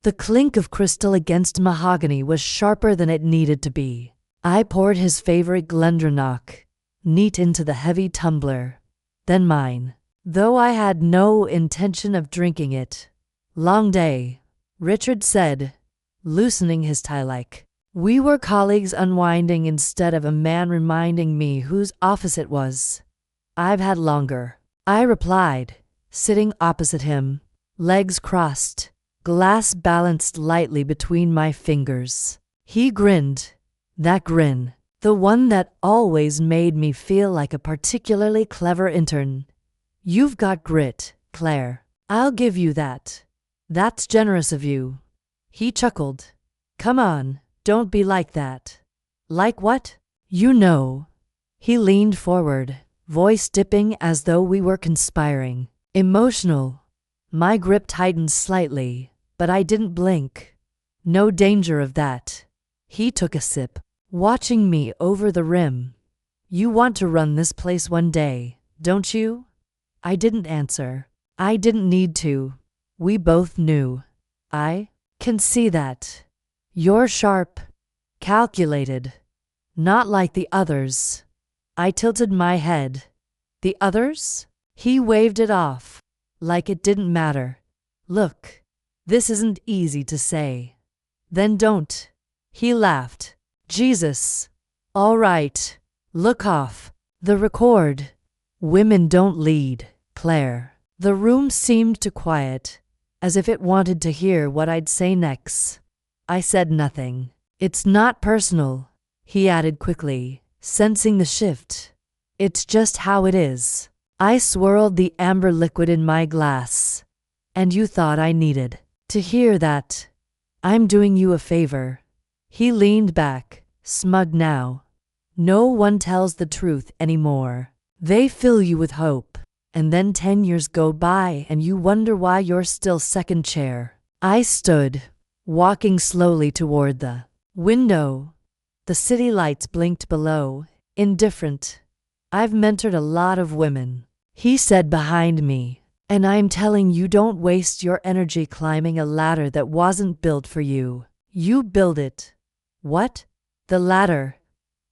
The clink of crystal against mahogany was sharper than it needed to be. I poured his favorite Glendronach neat into the heavy tumbler, then mine, though I had no intention of drinking it. Long day, Richard said, loosening his tie like we were colleagues unwinding instead of a man reminding me whose office it was. I've had longer, I replied, sitting opposite him, legs crossed, glass balanced lightly between my fingers. He grinned, that grin, the one that always made me feel like a particularly clever intern. You've got grit, Claire. I'll give you that. That's generous of you. He chuckled. Come on, don't be like that. Like what? You know. He leaned forward, voice dipping as though we were conspiring. Emotional. My grip tightened slightly, but I didn't blink. No danger of that. He took a sip, watching me over the rim. You want to run this place one day, don't you? I didn't answer. I didn't need to. We both knew. I can see that. You're sharp, calculated, not like the others. I tilted my head. The others? He waved it off, like it didn't matter. Look, this isn't easy to say. Then don't. He laughed. Jesus. All right. Look off. The record. Women don't lead, Claire. The room seemed to quiet, as if it wanted to hear what I'd say next. I said nothing. It's not personal, he added quickly, sensing the shift. It's just how it is. I swirled the amber liquid in my glass. And you thought I needed to hear that. I'm doing you a favor. He leaned back, smug now. No one tells the truth anymore. They fill you with hope, and then 10 years go by and you wonder why you're still second chair. I stood, walking slowly toward the window. The city lights blinked below, indifferent. I've mentored a lot of women, he said behind me, and I'm telling you, don't waste your energy climbing a ladder that wasn't built for you. You build it. What? The ladder.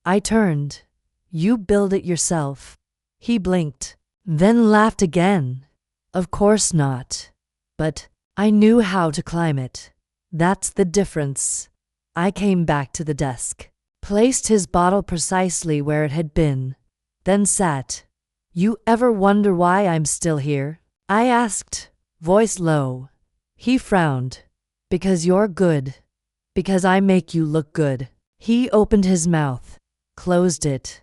I turned. You build it yourself. He blinked, then laughed again. Of course not. But I knew how to climb it. That's the difference. I came back to the desk, placed his bottle precisely where it had been, then sat. You ever wonder why I'm still here? I asked, voice low. He frowned. Because you're good. Because I make you look good. He opened his mouth, closed it.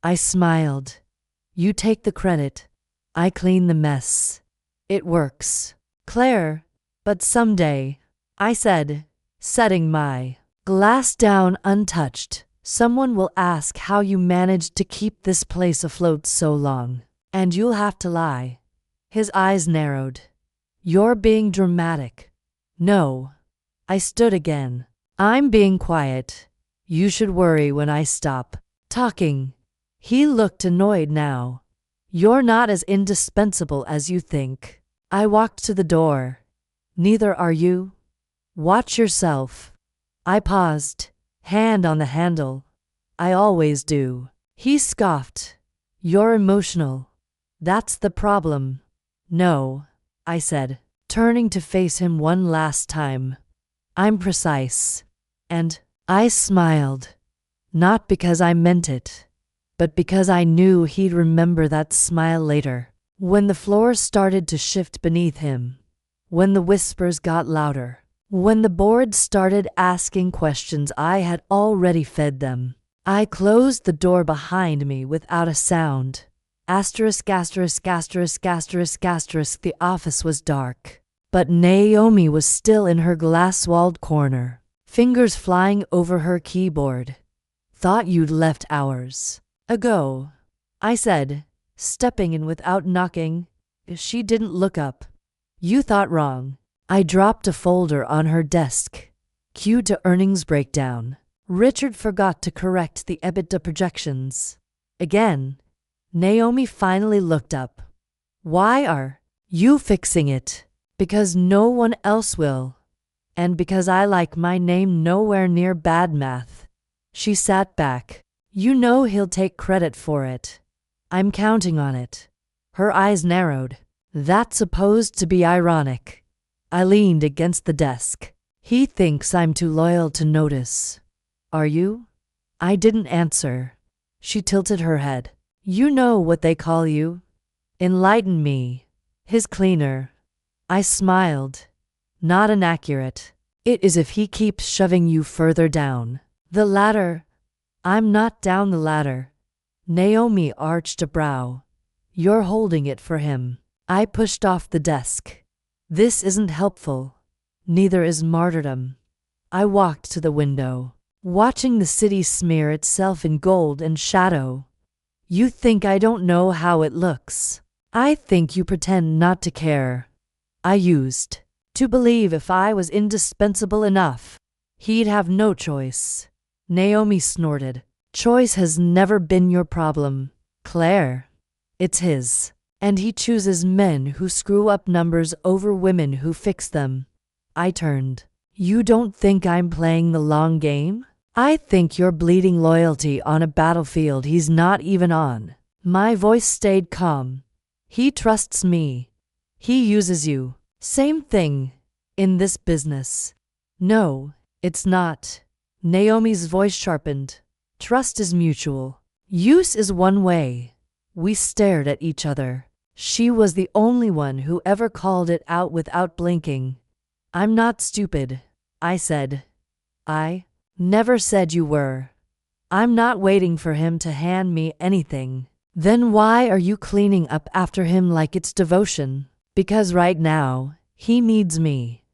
I smiled. You take the credit. I clean the mess. It works, Claire. But someday, I said, setting my glass down untouched, someone will ask how you managed to keep this place afloat so long. And you'll have to lie. His eyes narrowed. You're being dramatic. No. I stood again. I'm being quiet. You should worry when I stop talking. He looked annoyed now. You're not as indispensable as you think. I walked to the door. Neither are you. Watch yourself. I paused, hand on the handle. I always do. He scoffed. You're emotional. That's the problem. No, I said, turning to face him one last time. I'm precise. And I smiled. Not because I meant it, but because I knew he'd remember that smile later. When the floor started to shift beneath him. When the whispers got louder. When the board started asking questions I had already fed them. I closed the door behind me without a sound. Asterisk, asterisk, asterisk, asterisk, asterisk. The office was dark. But Naomi was still in her glass-walled corner, fingers flying over her keyboard. Thought you'd left hours ago, I said, stepping in without knocking. She didn't look up. You thought wrong. I dropped a folder on her desk. Cue to earnings breakdown. Richard forgot to correct the EBITDA projections. Again, Naomi finally looked up. Why are you fixing it? Because no one else will. And because I like my name nowhere near bad math. She sat back. You know he'll take credit for it. I'm counting on it. Her eyes narrowed. That's supposed to be ironic. I leaned against the desk. He thinks I'm too loyal to notice. Are you? I didn't answer. She tilted her head. You know what they call you? Enlighten me. His cleaner. I smiled. Not inaccurate. It is if he keeps shoving you further down the ladder. I'm not down the ladder. Naomi arched a brow. You're holding it for him. I pushed off the desk. This isn't helpful. Neither is martyrdom. I walked to the window, watching the city smear itself in gold and shadow. You think I don't know how it looks. I think you pretend not to care. I used to believe if I was indispensable enough, he'd have no choice. Naomi snorted. Choice has never been your problem, Claire. It's his. And he chooses men who screw up numbers over women who fix them. I turned. You don't think I'm playing the long game? I think you're bleeding loyalty on a battlefield he's not even on. My voice stayed calm. He trusts me. He uses you. Same thing. In this business. No, it's not. Naomi's voice sharpened. Trust is mutual. Use is one way. We stared at each other. She was the only one who ever called it out without blinking. I'm not stupid, I said. I never said you were. I'm not waiting for him to hand me anything. Then why are you cleaning up after him like it's devotion? Because right now, he needs me.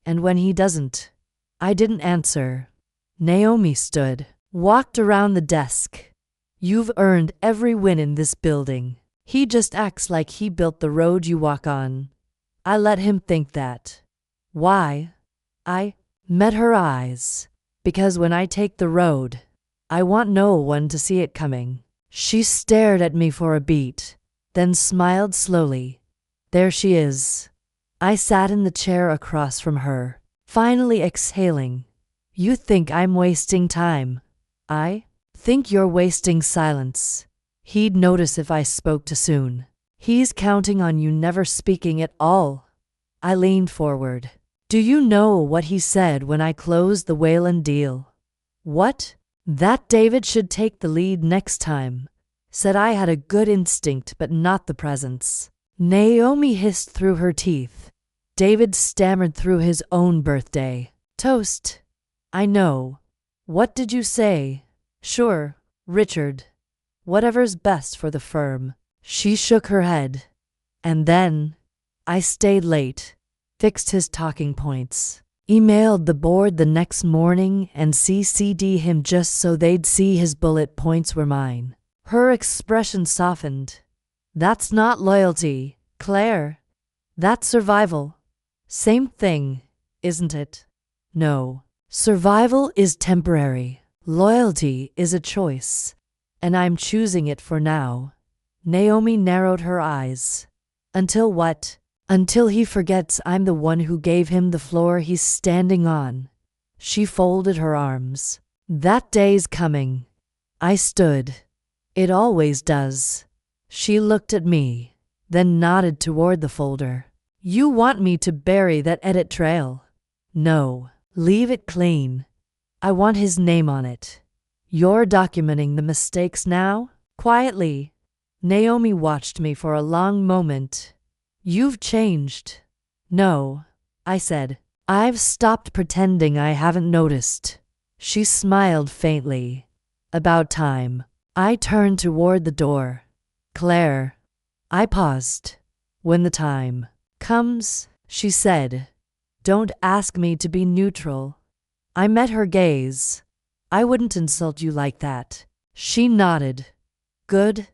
And when he doesn't, I didn't answer. Naomi stood, walked around the desk. You've earned every win in this building. He just acts like he built the road you walk on. I let him think that. Why? I met her eyes. Because when I take the road, I want no one to see it coming. She stared at me for a beat, then smiled slowly. There she is. I sat in the chair across from her, finally exhaling. You think I'm wasting time. I think you're wasting silence. He'd notice if I spoke too soon. He's counting on you never speaking at all. I leaned forward. Do you know what he said when I closed the Wayland deal? What? That David should take the lead next time. Said I had a good instinct but not the presence. Naomi hissed through her teeth. David stammered through his own birthday. Toast. I know. What did you say? Sure, Richard. Whatever's best for the firm. She shook her head. And then, I stayed late, fixed his talking points, emailed the board the next morning and CC'd him just so they'd see his bullet points were mine. Her expression softened. That's not loyalty, Claire. That's survival. Same thing, isn't it? No. Survival is temporary. Loyalty is a choice. And I'm choosing it for now. Naomi narrowed her eyes. Until what? Until he forgets I'm the one who gave him the floor he's standing on. She folded her arms. That day's coming. I stood. It always does. She looked at me, then nodded toward the folder. You want me to bury that edit trail? No. Leave it clean. I want his name on it. You're documenting the mistakes now? Quietly. Naomi watched me for a long moment. You've changed. No, I said. I've stopped pretending I haven't noticed. She smiled faintly. About time. I turned toward the door. Claire. I paused. When the time comes, she said. Don't ask me to be neutral. I met her gaze. I wouldn't insult you like that. She nodded. Good.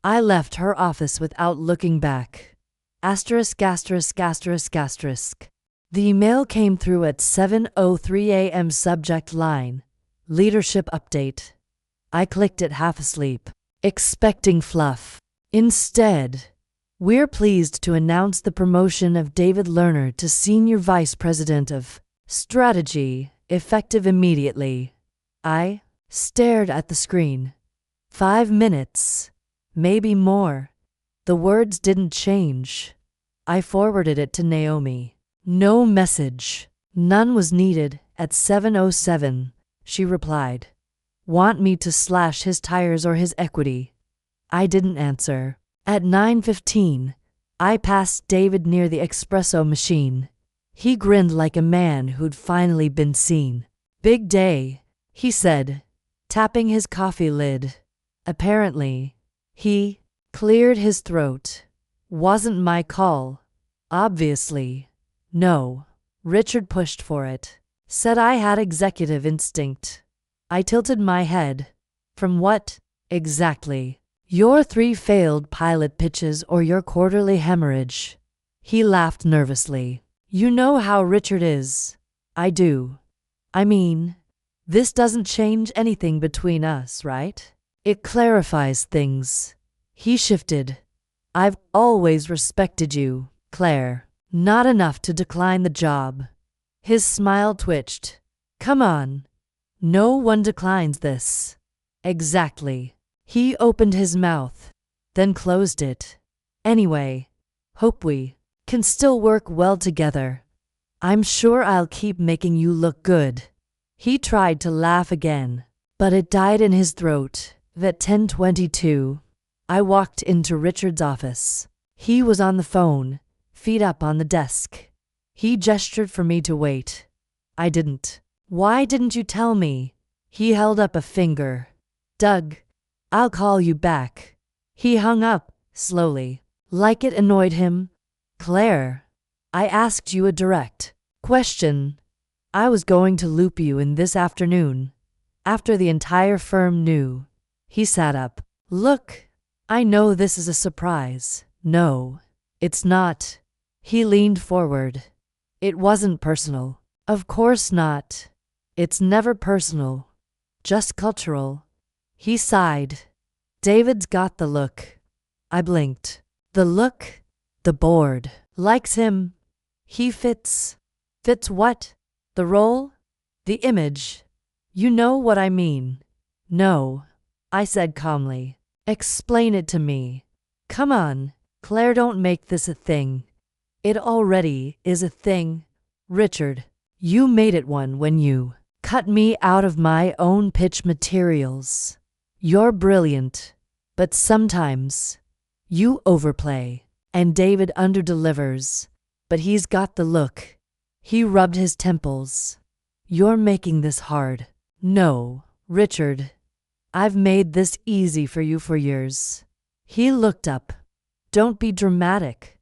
I left her office without looking back. Asterisk, asterisk, asterisk, asterisk. The email came through at 7:03 a.m. Subject line. Leadership update. I clicked it half asleep, expecting fluff. Instead, we're pleased to announce the promotion of David Lerner to Senior Vice President of Strategy, effective immediately. I stared at the screen. 5 minutes. Maybe more. The words didn't change. I forwarded it to Naomi. No message. None was needed. At 7:07, she replied. Want me to slash his tires or his equity? I didn't answer. At 9:15, I passed David near the espresso machine. He grinned like a man who'd finally been seen. Big day, he said, tapping his coffee lid. Apparently, he cleared his throat. Wasn't my call. Obviously. No. Richard pushed for it. Said I had executive instinct. I tilted my head. From what, exactly? Your 3 failed pilot pitches or your quarterly hemorrhage? He laughed nervously. You know how Richard is. I do. I mean, this doesn't change anything between us, right? It clarifies things. He shifted. I've always respected you, Claire. Not enough to decline the job. His smile twitched. Come on. No one declines this. Exactly. He opened his mouth, then closed it. Anyway, hope we can still work well together. I'm sure I'll keep making you look good. He tried to laugh again, but it died in his throat. At 10:22, I walked into Richard's office. He was on the phone, feet up on the desk. He gestured for me to wait. I didn't. Why didn't you tell me? He held up a finger. Doug, I'll call you back. He hung up, slowly, like it annoyed him. Claire, I asked you a direct question. I was going to loop you in this afternoon, after the entire firm knew. He sat up. Look, I know this is a surprise. No, it's not. He leaned forward. It wasn't personal. Of course not. It's never personal. Just cultural. He sighed. David's got the look. I blinked. The look? The board likes him. He fits. Fits what? The role? The image. You know what I mean. No, I said calmly. Explain it to me. Come on, Claire, don't make this a thing. It already is a thing. Richard, you made it one when you cut me out of my own pitch materials. You're brilliant, but sometimes you overplay. And David underdelivers, but he's got the look. He rubbed his temples. You're making this hard. No, Richard. I've made this easy for you for years. He looked up. Don't be dramatic.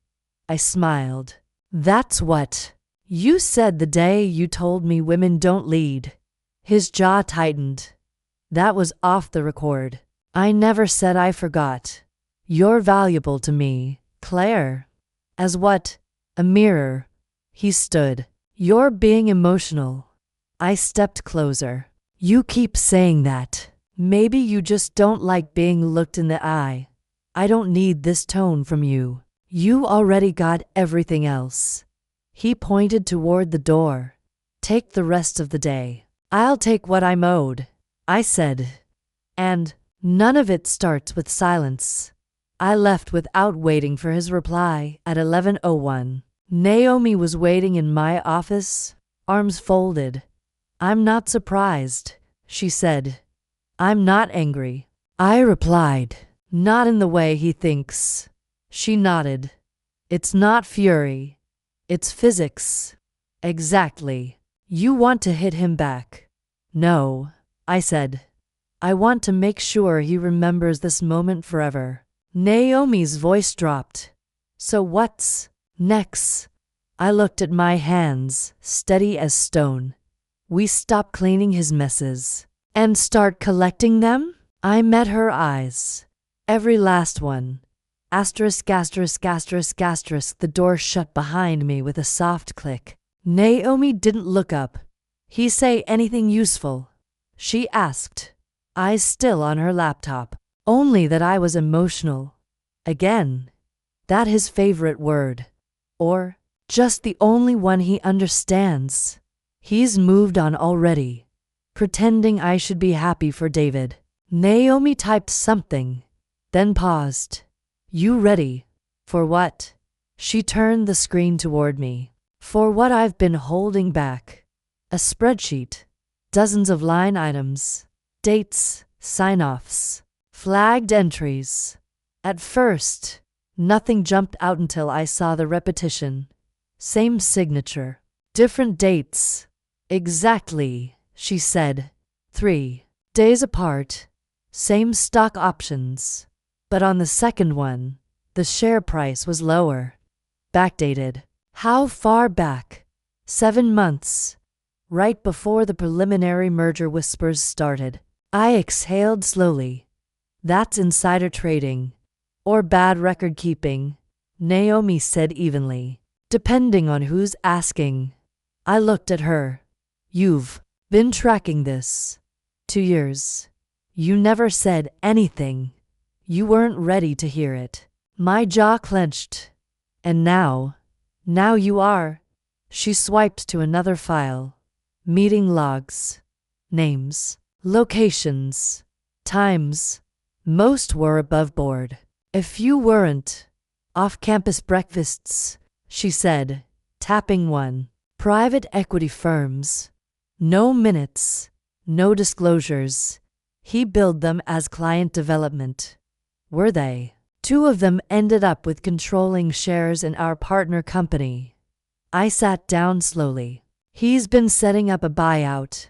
I smiled. That's what you said the day you told me women don't lead. His jaw tightened. That was off the record. I never said I forgot. You're valuable to me, Claire. As what? A mirror. He stood. You're being emotional. I stepped closer. You keep saying that. Maybe you just don't like being looked in the eye. I don't need this tone from you. You already got everything else. He pointed toward the door. Take the rest of the day. I'll take what I'm owed, I said. And none of it starts with silence. I left without waiting for his reply at 11:01. Naomi was waiting in my office, arms folded. I'm not surprised, she said. I'm not angry. I replied, not in the way he thinks. She nodded. It's not fury. It's physics. Exactly. You want to hit him back. No, I said. I want to make sure he remembers this moment forever. Naomi's voice dropped. So what's next? I looked at my hands, steady as stone. We stop cleaning his messes and start collecting them? I met her eyes. Every last one. Asterisk, asterisk, asterisk, asterisk. The door shut behind me with a soft click. Naomi didn't look up. He say anything useful? She asked, eyes still on her laptop. Only that I was emotional. Again. That his favorite word. Or just the only one he understands. He's moved on already, pretending I should be happy for David. Naomi typed something, then paused. You ready? For what? She turned the screen toward me. For what I've been holding back. A spreadsheet. Dozens of line items. Dates, sign-offs, flagged entries. At first, nothing jumped out until I saw the repetition. Same signature. Different dates. Exactly, she said. 3 days apart. Same stock options. But on the second one, the share price was lower. Backdated. How far back? 7 months. Right before the preliminary merger whispers started. I exhaled slowly. That's insider trading. Or bad record keeping, Naomi said evenly. Depending on who's asking. I looked at her. You've been tracking this. 2 years. You never said anything. You weren't ready to hear it. My jaw clenched. And now you are. She swiped to another file. Meeting logs. Names. Locations. Times. Most were above board. A few weren't. Off-campus breakfasts, she said, tapping one. Private equity firms. No minutes. No disclosures. He billed them as client development. Were they? 2 of them ended up with controlling shares in our partner company. I sat down slowly. He's been setting up a buyout.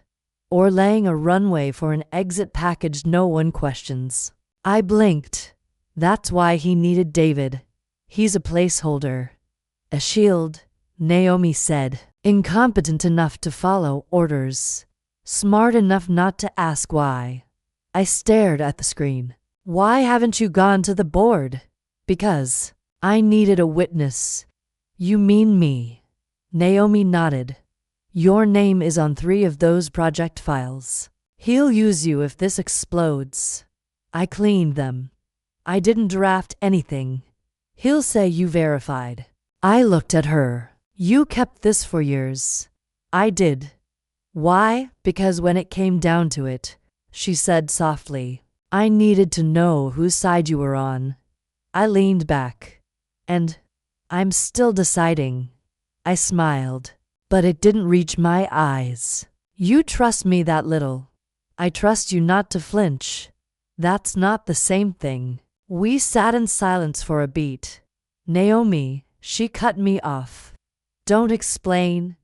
Or laying a runway for an exit package no one questions. I blinked. That's why he needed David. He's a placeholder. A shield, Naomi said. Incompetent enough to follow orders. Smart enough not to ask why. I stared at the screen. Why haven't you gone to the board? Because I needed a witness. You mean me? Naomi nodded. Your name is on 3 of those project files. He'll use you if this explodes. I cleaned them. I didn't draft anything. He'll say you verified. I looked at her. You kept this for years. I did. Why? Because when it came down to it, she said softly, I needed to know whose side you were on. I leaned back. And I'm still deciding. I smiled. But it didn't reach my eyes. You trust me that little. I trust you not to flinch. That's not the same thing. We sat in silence for a beat. Naomi, she cut me off. Don't explain.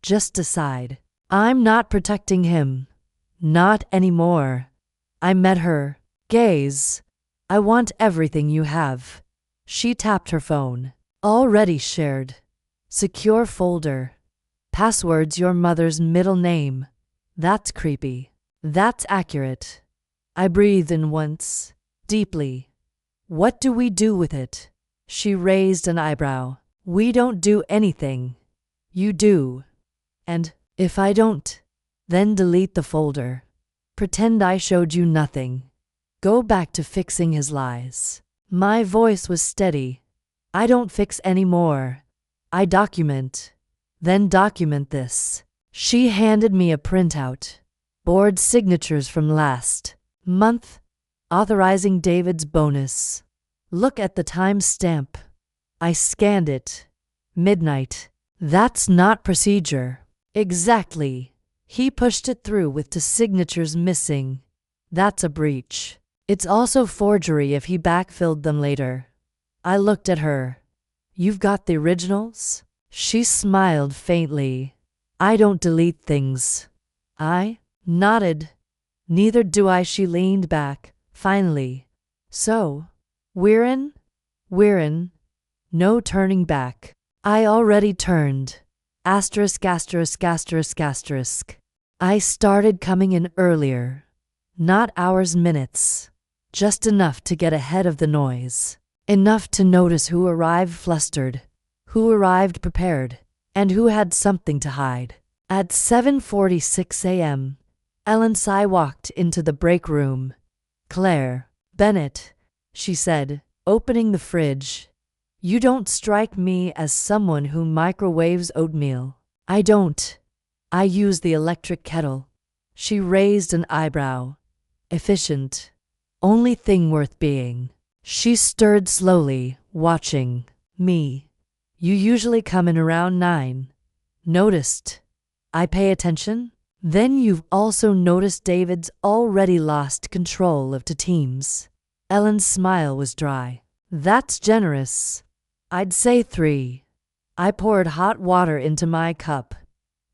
Just decide. I'm not protecting him. Not anymore. I met her gaze. I want everything you have. She tapped her phone. Already shared. Secure folder. Password's your mother's middle name. That's creepy. That's accurate. I breathed in once, deeply. What do we do with it? She raised an eyebrow. We don't do anything. You do. And if I don't, then delete the folder. Pretend I showed you nothing. Go back to fixing his lies. My voice was steady. I don't fix anymore. I document. Then document this. She handed me a printout. Board signatures from last month, authorizing David's bonus. Look at the time stamp. I scanned it. Midnight. That's not procedure. Exactly. He pushed it through with the signatures missing. That's a breach. It's also forgery if he backfilled them later. I looked at her. You've got the originals? She smiled faintly. I don't delete things. I nodded. Neither do I. She leaned back, finally. So, we're in? We're in. No turning back. I already turned. Asterisk, asterisk, asterisk, asterisk. I started coming in earlier. Not hours, minutes. Just enough to get ahead of the noise. Enough to notice who arrived flustered, who arrived prepared, and who had something to hide. At 7:46 a.m., Ellen Sy walked into the break room. Claire, Bennett, she said, opening the fridge. You don't strike me as someone who microwaves oatmeal. I don't. I use the electric kettle. She raised an eyebrow. Efficient. Only thing worth being. She stirred slowly, watching me. You usually come in around 9. Noticed. I pay attention? Then you've also noticed David's already lost control of 2 teams. Ellen's smile was dry. That's generous. I'd say 3. I poured hot water into my cup.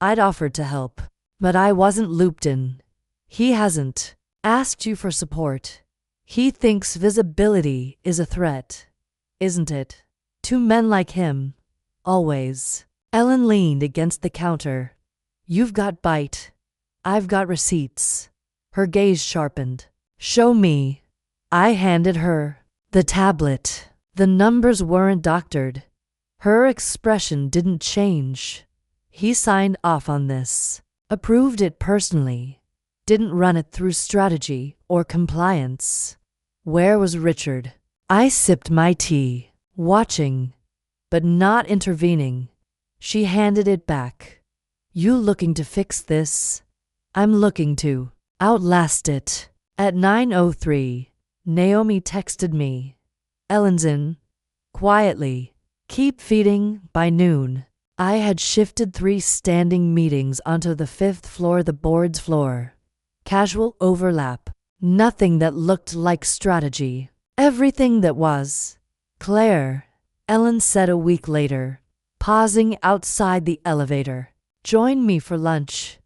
I'd offered to help, but I wasn't looped in. He hasn't asked you for support. He thinks visibility is a threat, isn't it? To men like him. Always. Ellen leaned against the counter. You've got bite. I've got receipts. Her gaze sharpened. Show me. I handed her the tablet. The numbers weren't doctored. Her expression didn't change. He signed off on this. Approved it personally. Didn't run it through strategy or compliance. Where was Richard? I sipped my tea, watching, but not intervening. She handed it back. You looking to fix this? I'm looking to outlast it. At 9:03, Naomi texted me. Ellen's in. Quietly. Keep feeding by noon. I had shifted 3 standing meetings onto the 5th floor, the board's floor. Casual overlap. Nothing that looked like strategy. Everything that was. Claire, Ellen said a week later, pausing outside the elevator. Join me for lunch.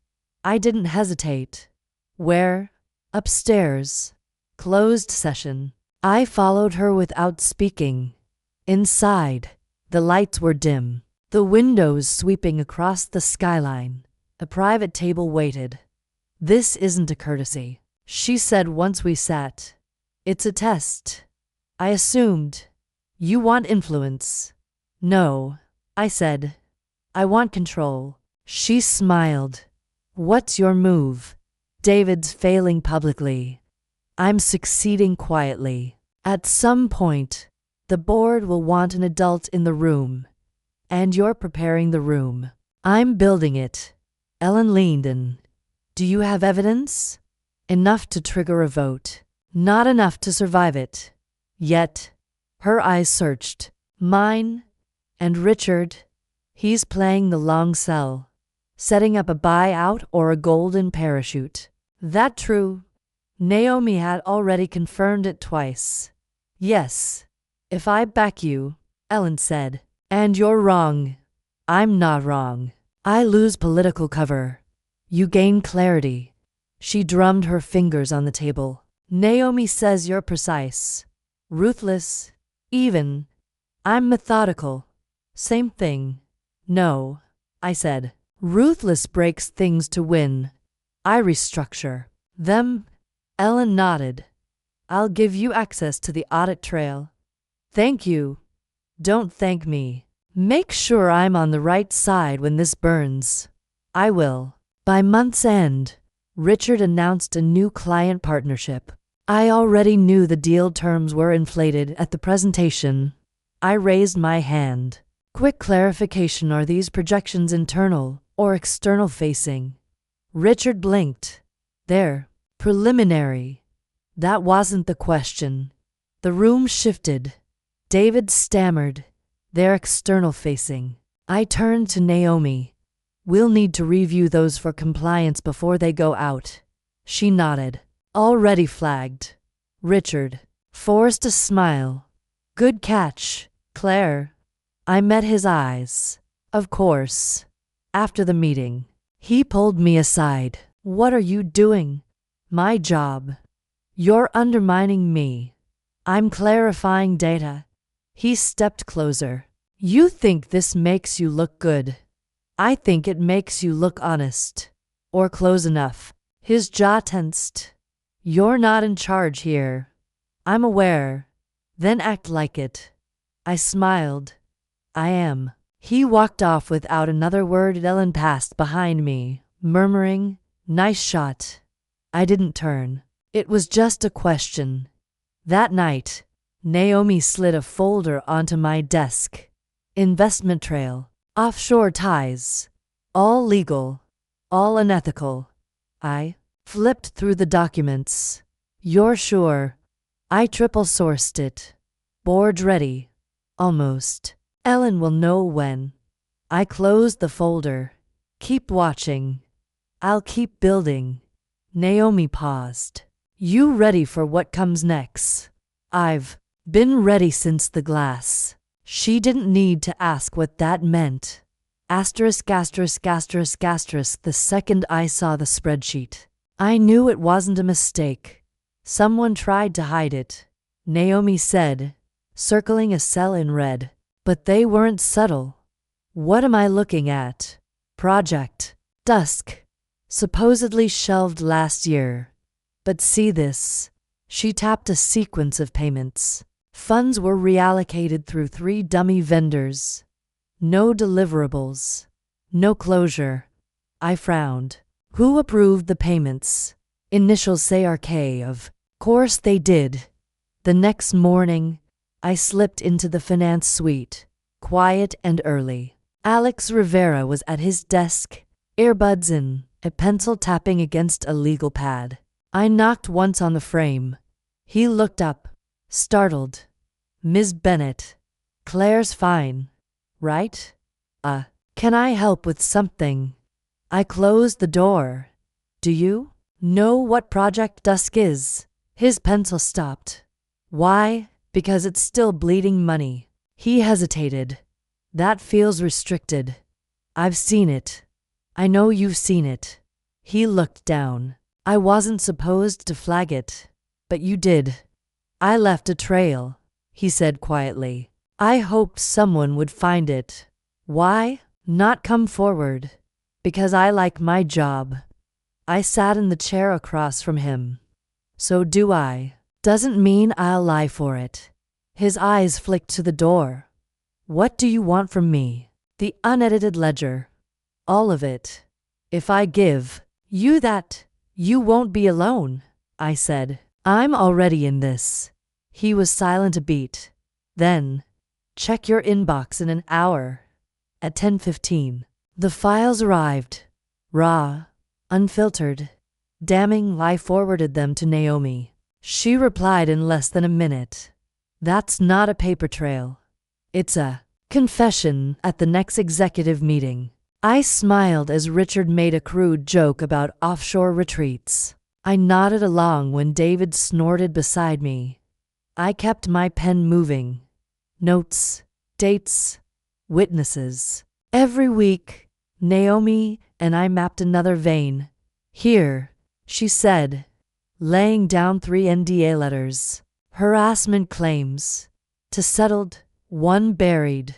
I didn't hesitate. Where? Upstairs. Closed session. I followed her without speaking. Inside, the lights were dim, the windows sweeping across the skyline. A private table waited. This isn't a courtesy, she said once we sat. It's a test. I assumed. You want influence. No, I said. I want control. She smiled. What's your move? David's failing publicly. I'm succeeding quietly. At some point, the board will want an adult in the room. And you're preparing the room. I'm building it. Ellen leaned in. Do you have evidence? Enough to trigger a vote. Not enough to survive it. Yet, her eyes searched. Mine and Richard. He's playing the long sell. Setting up a buyout or a golden parachute. That true? Naomi had already confirmed it twice. Yes. If I back you, Ellen said. And you're wrong. I'm not wrong. I lose political cover. You gain clarity. She drummed her fingers on the table. Naomi says you're precise. Ruthless. Even. I'm methodical. Same thing. No, I said. Ruthless breaks things to win. I restructure them. Ellen nodded. I'll give you access to the audit trail. Thank you. Don't thank me. Make sure I'm on the right side when this burns. I will. By month's end, Richard announced a new client partnership. I already knew the deal terms were inflated at the presentation. I raised my hand. Quick clarification, are these projections internal or external facing? Richard blinked. They're preliminary. That wasn't the question. The room shifted. David stammered. They're external facing. I turned to Naomi. We'll need to review those for compliance before they go out. She nodded. Already flagged. Richard forced a smile. Good catch, Claire. I met his eyes. Of course. After the meeting, he pulled me aside. What are you doing? My job. You're undermining me. I'm clarifying data. He stepped closer. You think this makes you look good. I think it makes you look honest. Or close enough. His jaw tensed. You're not in charge here. I'm aware. Then act like it. I smiled. I am. He walked off without another word. Ellen passed behind me, murmuring, nice shot. I didn't turn. It was just a question. That night, Naomi slid a folder onto my desk. Investment trail. Offshore ties. All legal. All unethical. I flipped through the documents. You're sure? I triple-sourced it. Board ready. Almost. Ellen will know when. I closed the folder. Keep watching. I'll keep building. Naomi paused. You ready for what comes next? I've been ready since the glass. She didn't need to ask what that meant. Asterisk, asterisk, asterisk, asterisk, the second I saw the spreadsheet. I knew it wasn't a mistake. Someone tried to hide it, Naomi said, circling a cell in red. But they weren't subtle. What am I looking at? Project Dusk. Supposedly shelved last year. But see this. She tapped a sequence of payments. Funds were reallocated through 3 dummy vendors. No deliverables. No closure. I frowned. Who approved the payments? Initials say RK. Of course they did. The next morning, I slipped into the finance suite, quiet and early. Alex Rivera was at his desk, earbuds in, a pencil tapping against a legal pad. I knocked once on the frame. He looked up, startled. Ms. Bennett. Claire's fine, right? Can I help with something? I closed the door. Do you know what Project Dusk is? His pencil stopped. Why? Because it's still bleeding money. He hesitated. That feels restricted. I've seen it. I know you've seen it. He looked down. I wasn't supposed to flag it, but you did. I left a trail, he said quietly. I hoped someone would find it. Why not come forward? Because I like my job. I sat in the chair across from him. So do I. Doesn't mean I'll lie for it. His eyes flicked to the door. What do you want from me? The unedited ledger. All of it. If I give you that, you won't be alone, I said. I'm already in this. He was silent a beat. Then, check your inbox in an hour. At 10:15, the files arrived. Raw, unfiltered. Damning, I forwarded them to Naomi. She replied in less than a minute. That's not a paper trail. It's a confession at the next executive meeting. I smiled as Richard made a crude joke about offshore retreats. I nodded along when David snorted beside me. I kept my pen moving. Notes, dates, witnesses. Every week, Naomi and I mapped another vein. Here, she said, laying down 3 NDA letters. Harassment claims. To settled, 1 buried.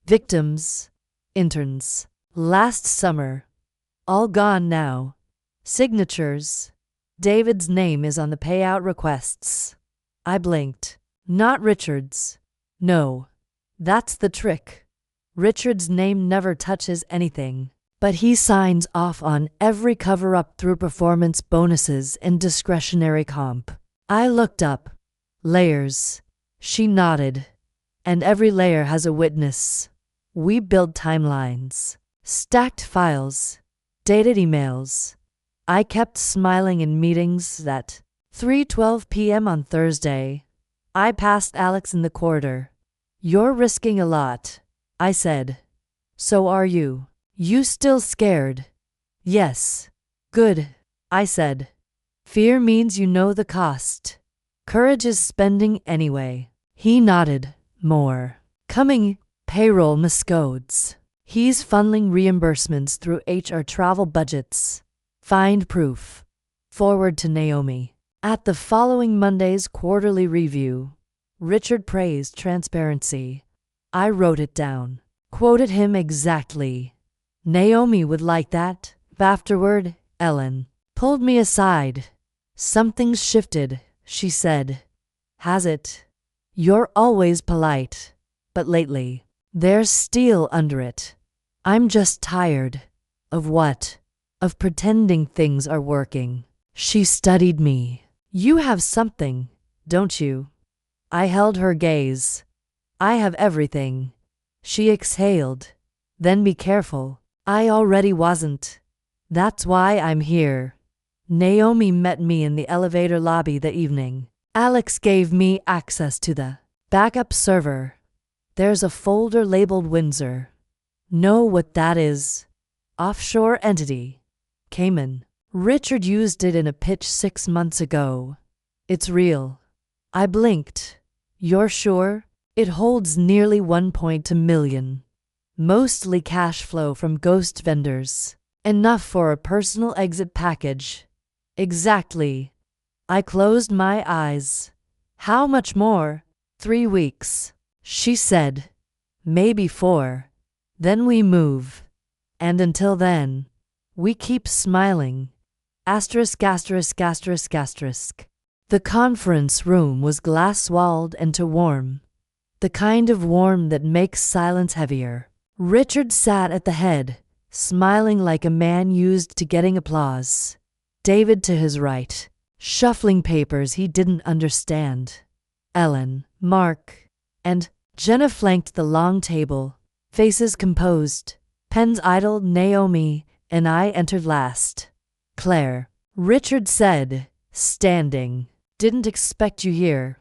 Victims, interns. Last summer. All gone now. Signatures. David's name is on the payout requests. I blinked. Not Richard's. No. That's the trick. Richard's name never touches anything, but he signs off on every cover-up through performance bonuses and discretionary comp. I looked up. Layers. She nodded. And every layer has a witness. We build timelines. Stacked files. Dated emails. I kept smiling in meetings at 3:12 p.m. on Thursday. I passed Alex in the corridor. You're risking a lot, I said. So are you. You still scared? Yes. Good, I said. Fear means you know the cost. Courage is spending anyway. He nodded. More. Coming, payroll miscodes. He's funneling reimbursements through HR travel budgets. Find proof. Forward to Naomi. At the following Monday's quarterly review, Richard praised transparency. I wrote it down. Quoted him exactly. Naomi would like that. Afterward, Ellen pulled me aside. Something's shifted, she said. Has it? You're always polite. But lately, there's steel under it. I'm just tired. Of what? Of pretending things are working. She studied me. You have something, don't you? I held her gaze. I have everything. She exhaled. Then be careful. I already wasn't. That's why I'm here. Naomi met me in the elevator lobby that evening. Alex gave me access to the backup server. There's a folder labeled Windsor. Know what that is? Offshore entity. Cayman. Richard used it in a pitch 6 months ago. It's real. I blinked. You're sure? It holds nearly 1.2 million. Mostly cash flow from ghost vendors. Enough for a personal exit package. Exactly. I closed my eyes. How much more? 3 weeks. She said. Maybe 4. Then we move. And until then, we keep smiling. Asterisk, asterisk, asterisk, asterisk. The conference room was glass-walled and too warm. The kind of warm that makes silence heavier. Richard sat at the head, smiling like a man used to getting applause. David to his right, shuffling papers he didn't understand. Ellen, Mark, and Jenna flanked the long table, faces composed, pens idle. Naomi and I entered last. Claire, Richard said, standing. Didn't expect you here.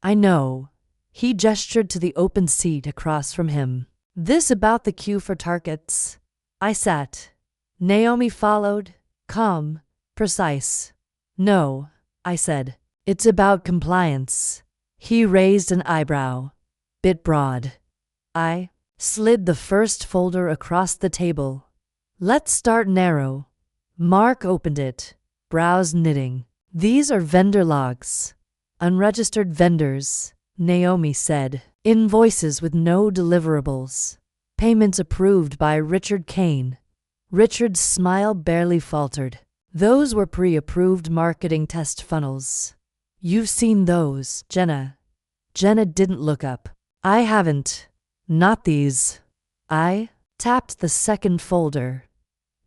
I know. He gestured to the open seat across from him. This about the queue for targets. I sat. Naomi followed, calm, precise. No, I said. It's about compliance. He raised an eyebrow. Bit broad. I slid the first folder across the table. Let's start narrow. Mark opened it, brows knitting. These are vendor logs. Unregistered vendors, Naomi said. Invoices with no deliverables. Payments approved by Richard Kane. Richard's smile barely faltered. Those were pre-approved marketing test funnels. You've seen those, Jenna. Jenna didn't look up. I haven't. Not these. I tapped the second folder.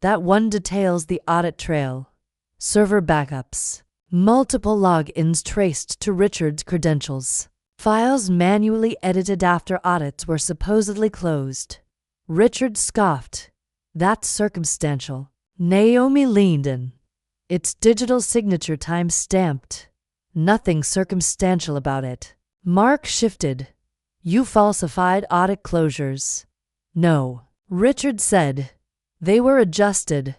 That one details the audit trail. Server backups. Multiple logins traced to Richard's credentials. Files manually edited after audits were supposedly closed. Richard scoffed. That's circumstantial. Naomi leaned in. It's digital signature time-stamped. Nothing circumstantial about it. Mark shifted. You falsified audit closures. No. Richard said. They were adjusted.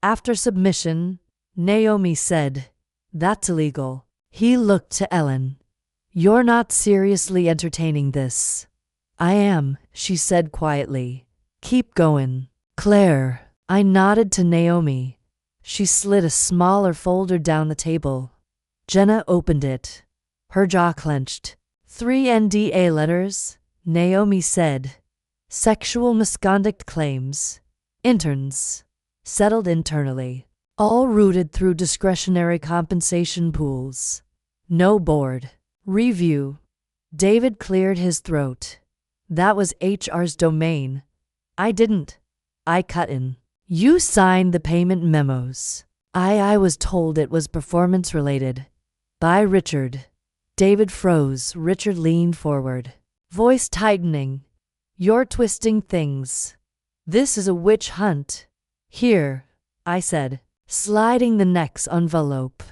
After submission, Naomi said. That's illegal. He looked to Ellen. You're not seriously entertaining this. I am, she said quietly. Keep going. Claire. I nodded to Naomi. She slid a smaller folder down the table. Jenna opened it. Her jaw clenched. 3 NDA letters, Naomi said. Sexual misconduct claims. Interns. Settled internally. All routed through discretionary compensation pools. No board. Review. David cleared his throat. That was HR's domain. I didn't. I cut in. You signed the payment memos. I was told it was performance related. By Richard. David froze. Richard leaned forward. Voice tightening. You're twisting things. This is a witch hunt. Here, I said, sliding the next envelope.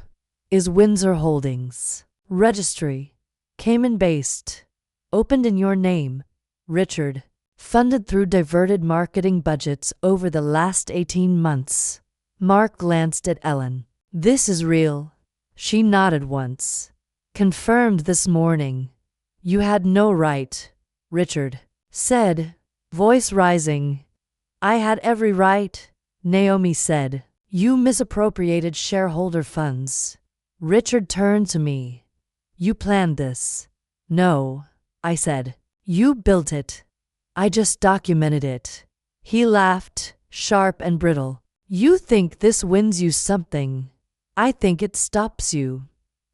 Is Windsor Holdings. Registry. Cayman-based. Opened in your name, Richard. Funded through diverted marketing budgets over the last 18 months. Mark glanced at Ellen. This is real. She nodded once. Confirmed this morning. You had no right, Richard said, voice rising. I had every right, Naomi said. You misappropriated shareholder funds. Richard turned to me. You planned this. No, I said. You built it. I just documented it. He laughed, sharp and brittle. You think this wins you something. I think it stops you.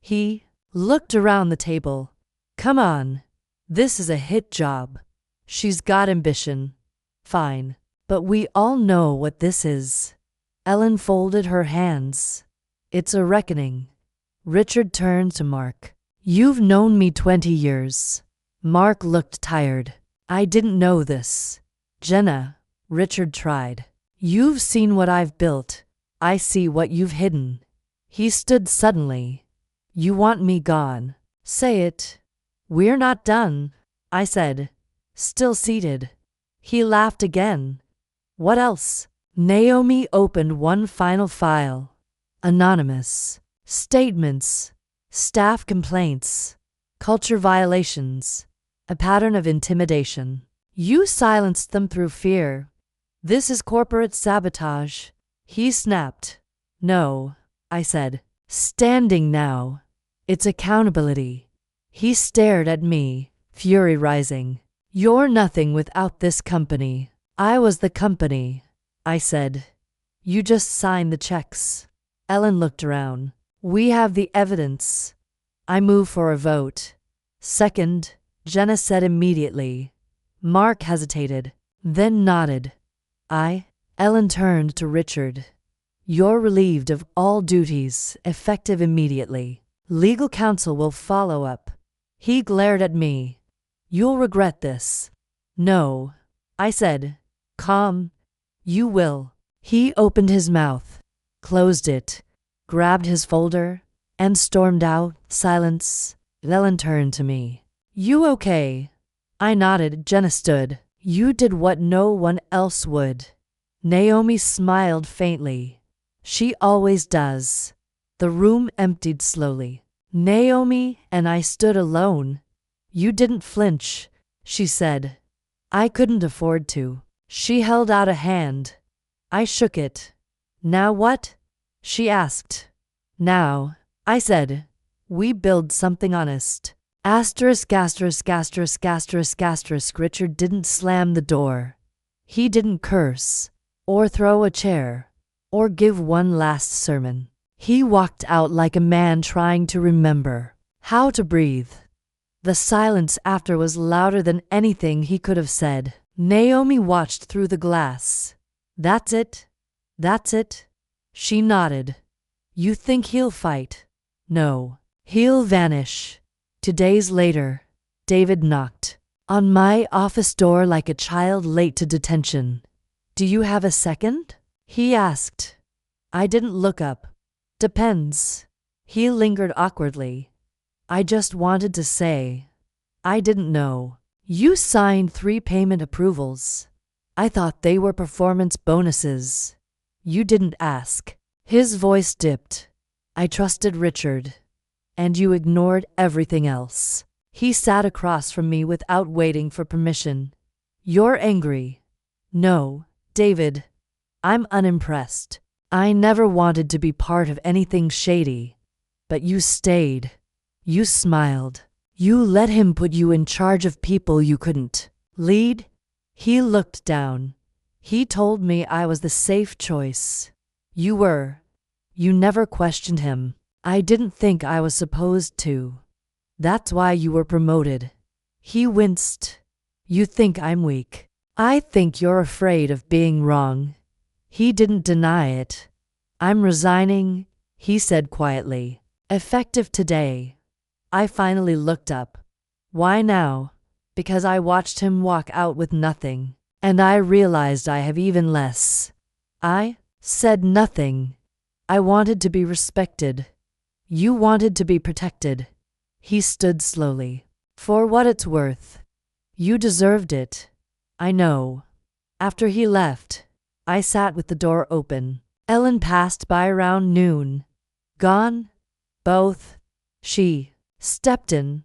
He looked around the table. Come on. This is a hit job. She's got ambition. Fine. But we all know what this is. Ellen folded her hands. It's a reckoning. Richard turned to Mark. You've known me 20 years. Mark looked tired. I didn't know this. Jenna, Richard tried. You've seen what I've built. I see what you've hidden. He stood suddenly. You want me gone. Say it. We're not done, I said, still seated. He laughed again. What else? Naomi opened one final file. Anonymous. Statements. Staff complaints. Culture violations. A pattern of intimidation. You silenced them through fear. This is corporate sabotage. He snapped. No, I said. Standing now. It's accountability. He stared at me, fury rising. You're nothing without this company. I was the company, I said. You just signed the checks. Ellen looked around. We have the evidence. I move for a vote. Second, Jenna said immediately. Mark hesitated, then nodded. Ellen turned to Richard. You're relieved of all duties, effective immediately. Legal counsel will follow up. He glared at me. You'll regret this. No, I said. Calm. You will. He opened his mouth, closed it, grabbed his folder, and stormed out. Silence. Ellen turned to me. You okay? I nodded. Jenna stood. You did what no one else would. Naomi smiled faintly. She always does. The room emptied slowly. Naomi and I stood alone. You didn't flinch, she said. I couldn't afford to. She held out a hand. I shook it. Now what? She asked. Now, I said, we build something honest. Asterisk. Richard didn't slam the door. He didn't curse, or throw a chair, or give one last sermon. He walked out like a man trying to remember how to breathe. The silence after was louder than anything he could have said. Naomi watched through the glass. That's it? That's it? She nodded. You think he'll fight? No. He'll vanish. 2 days later, David knocked on my office door like a child late to detention. Do you have a second? He asked. I didn't look up. Depends. He lingered awkwardly. I just wanted to say. I didn't know. You signed 3 payment approvals. I thought they were performance bonuses. You didn't ask. His voice dipped. I trusted Richard. And you ignored everything else. He sat across from me without waiting for permission. You're angry. No, David. I'm unimpressed. I never wanted to be part of anything shady. But you stayed. You smiled. You let him put you in charge of people you couldn't lead. He looked down. He told me I was the safe choice. You were. You never questioned him. I didn't think I was supposed to. That's why you were promoted. He winced. You think I'm weak. I think you're afraid of being wrong. He didn't deny it. I'm resigning, he said quietly. Effective today. I finally looked up. Why now? Because I watched him walk out with nothing, and I realized I have even less. I said nothing. I wanted to be respected. You wanted to be protected. He stood slowly. For what it's worth. You deserved it. I know. After he left, I sat with the door open. Ellen passed by around noon. Gone? Both. She stepped in.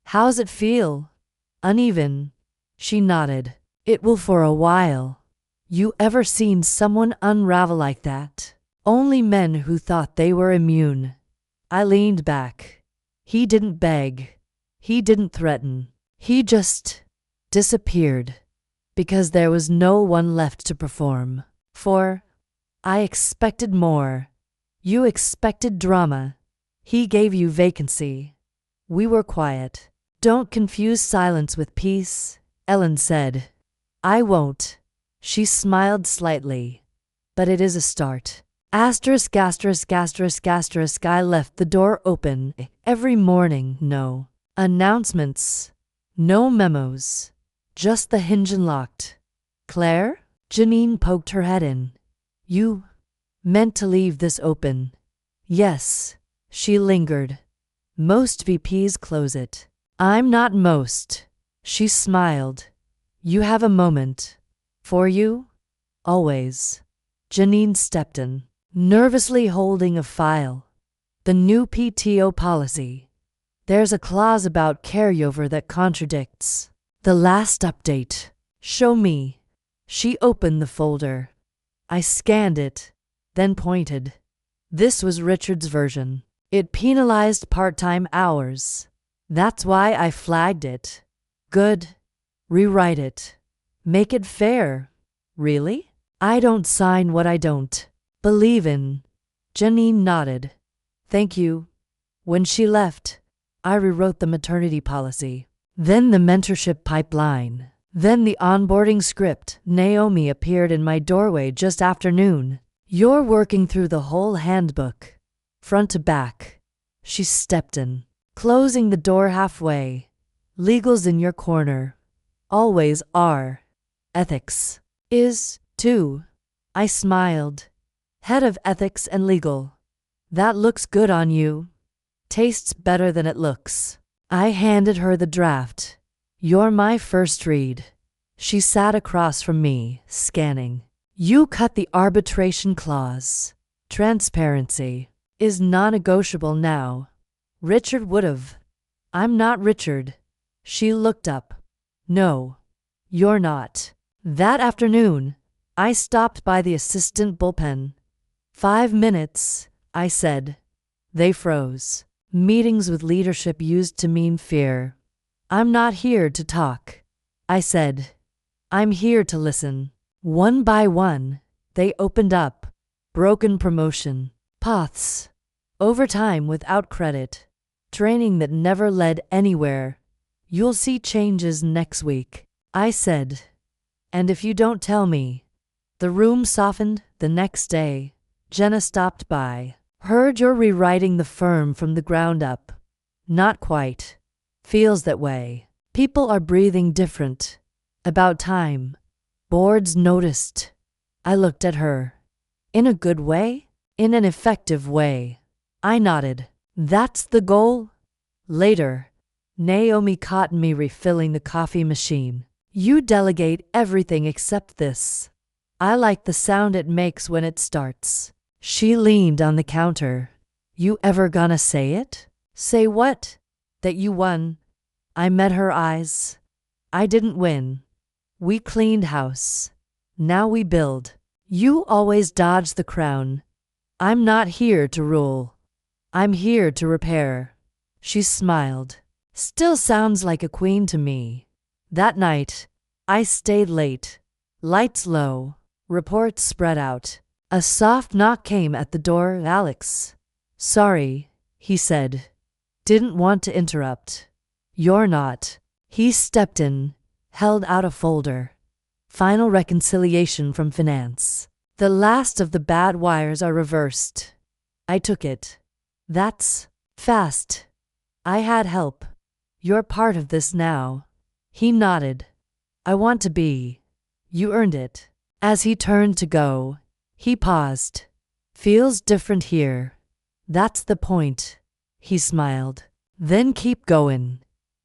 How's it feel? Uneven. She nodded. It will for a while. You ever seen someone unravel like that? Only men who thought they were immune. I leaned back. He didn't beg. He didn't threaten. He just disappeared. Because there was no one left to perform. For I expected more. You expected drama. He gave you vacancy. We were quiet. Don't confuse silence with peace, Ellen said. I won't. She smiled slightly. But it is a start. Asterisk. I left the door open every morning. No announcements. No memos. Just the hinge unlocked. Claire? Janine poked her head in. You meant to leave this open. Yes, she lingered. Most VPs close it. I'm not most. She smiled. You have a moment. For you? Always. Janine stepped in, nervously holding a file. The new PTO policy. There's a clause about carryover that contradicts the last update. Show me. She opened the folder. I scanned it, then pointed. This was Richard's version. It penalized part-time hours. That's why I flagged it. Good. Rewrite it. Make it fair. Really? I don't sign what I don't believe in. Janine nodded. Thank you. When she left, I rewrote the maternity policy. Then the mentorship pipeline. Then the onboarding script. Naomi appeared in my doorway just after noon. You're working through the whole handbook, front to back. She stepped in, closing the door halfway. Legal's in your corner. Always are. Ethics is, too. I smiled. Head of ethics and legal. That looks good on you. Tastes better than it looks. I handed her the draft. You're my first read. She sat across from me, scanning. You cut the arbitration clause. Transparency is non-negotiable now. Richard would've. I'm not Richard. She looked up. No, you're not. That afternoon, I stopped by the assistant bullpen. 5 minutes, I said. They froze. Meetings with leadership used to mean fear. I'm not here to talk, I said. I'm here to listen. One by one, they opened up. Broken promotion. Paths. Overtime without credit. Training that never led anywhere. You'll see changes next week, I said. And if you don't tell me. The room softened. The next day, Jenna stopped by. Heard you're rewriting the firm from the ground up. Not quite. Feels that way. People are breathing different. About time. Boards noticed. I looked at her. In a good way? In an effective way. I nodded. That's the goal? Later, Naomi caught me refilling the coffee machine. You delegate everything except this. I like the sound it makes when it starts. She leaned on the counter. You ever gonna say it? Say what? That you won. I met her eyes. I didn't win. We cleaned house. Now we build. You always dodge the crown. I'm not here to rule. I'm here to repair. She smiled. Still sounds like a queen to me. That night, I stayed late. Lights low. Reports spread out. A soft knock came at the door. Alex. Sorry, he said. Didn't want to interrupt. You're not. He stepped in, held out a folder. Final reconciliation from finance. The last of the bad wires are reversed. I took it. That's fast. I had help. You're part of this now. He nodded. I want to be. You earned it. As he turned to go, he paused. Feels different here. That's the point. He smiled. Then keep going.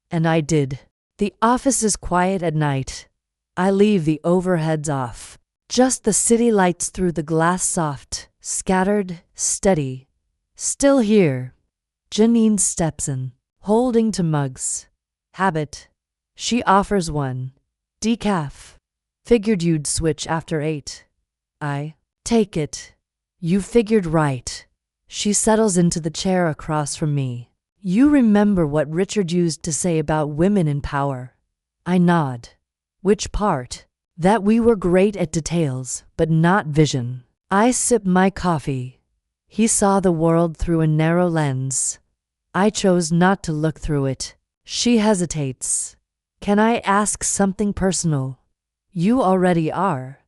And I did. The office is quiet at night. I leave the overheads off. Just the city lights through the glass, soft, scattered, steady. Still here. Janine steps in, holding to mugs. Habit. She offers one. Decaf. Figured you'd switch after 8. I take it. You figured right. She settles into the chair across from me. You remember what Richard used to say about women in power? I nod. Which part? That we were great at details, but not vision. I sip my coffee. He saw the world through a narrow lens. I chose not to look through it. She hesitates. Can I ask something personal? You already are.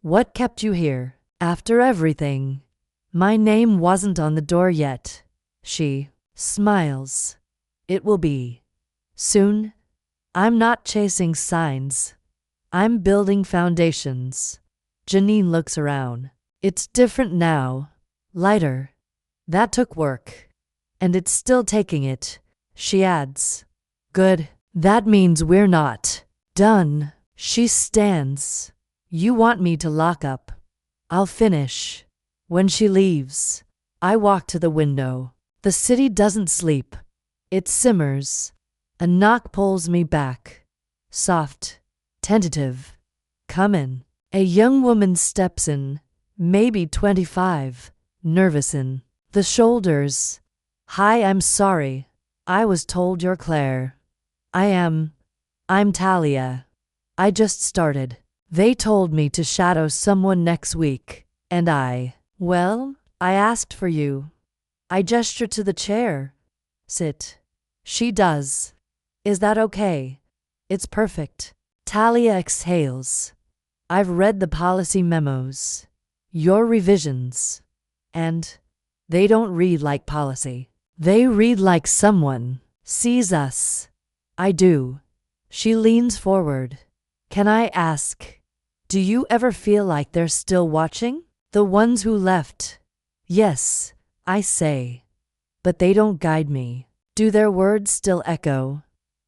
What kept you here? After everything. My name wasn't on the door yet. She smiles. It will be. Soon. I'm not chasing signs. I'm building foundations. Janine looks around. It's different now. Lighter. That took work. And it's still taking it, she adds. Good. That means we're not done. She stands. You want me to lock up? I'll finish. When she leaves, I walk to the window. The city doesn't sleep. It simmers. A knock pulls me back. Soft. Tentative. Come in. A young woman steps in, maybe 25, nervous in the shoulders. Hi, I'm sorry. I was told you're Claire. I'm Talia. I just started. They told me to shadow someone next week, and I asked for you. I gesture to the chair. Sit. She does. Is that okay? It's perfect. Talia exhales. I've read the policy memos. Your revisions. And they don't read like policy. They read like someone sees us. I do. She leans forward. Can I ask, do you ever feel like they're still watching? The ones who left. Yes, I say. But they don't guide me. Do their words still echo?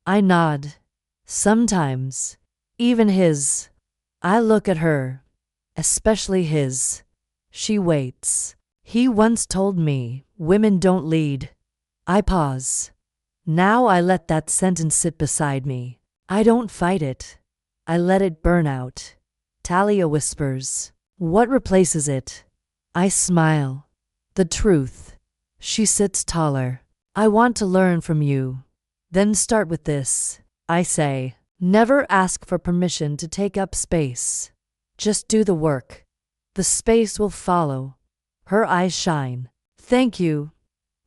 I nod. Sometimes. Even his. I look at her. Especially his. She waits. He once told me, women don't lead. I pause. Now I let that sentence sit beside me. I don't fight it. I let it burn out. Talia whispers. What replaces it? I smile. The truth. She sits taller. I want to learn from you. Then start with this. I say. Never ask for permission to take up space. Just do the work. The space will follow. Her eyes shine. Thank you.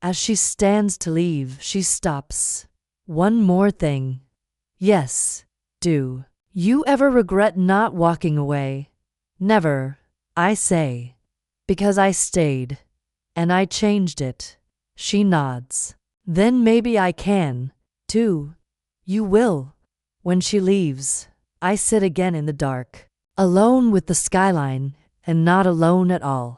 As she stands to leave, she stops. One more thing. Yes, do. You ever regret not walking away? Never, I say. Because I stayed. And I changed it. She nods. Then maybe I can, too. You will. When she leaves, I sit again in the dark, alone with the skyline, and not alone at all.